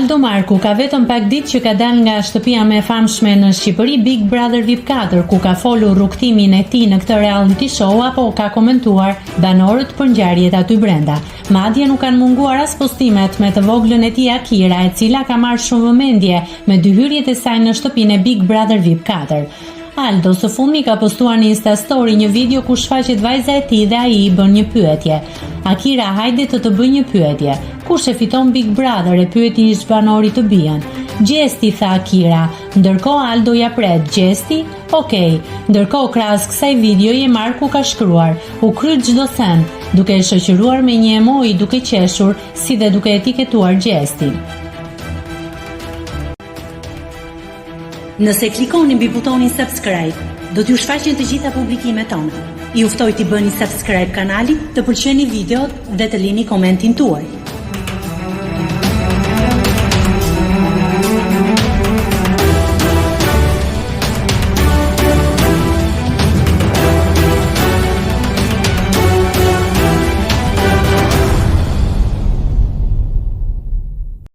Aldo Marku ka vetëm pak ditë që ka dalë nga shtëpia më e famshme në Shqipëri, Big Brother VIP 4, ku ka folur rrugtimin e tij në këtë reality show apo ka komentuar banorët për ngjarjet aty brenda. Madje nuk kanë munguar as postimet me të voglën e tij Akira, e cila ka marrë shumë vëmendje me dy hyrjet e saj në shtëpinë e Big Brother VIP 4. Aldo së fundmi ka postuar në Insta Story një video ku shfaqet vajza e tij dhe ai i bën një pyetje. Akira, hajde të bëj një pyetje. Kush e fiton Big Brother, e pyeti ish banori të bijën. Gjesti, tha Akira. Ndërkohë Aldo ja pret, gjesti? Okej. Ndërkohë krahas kësaj videoje Marku ka shkruar: u kry çdo sen, duke e shoqëruar me një emoji duke qeshur, si dhe duke etiketuar gjestin. Nëse klikoni mbi butonin subscribe, do t'ju shfaqen të gjitha publikimet tona. Ju ftoj t'i bëni subscribe kanalit, të pëlqeni videot dhe të lini komentin tuaj.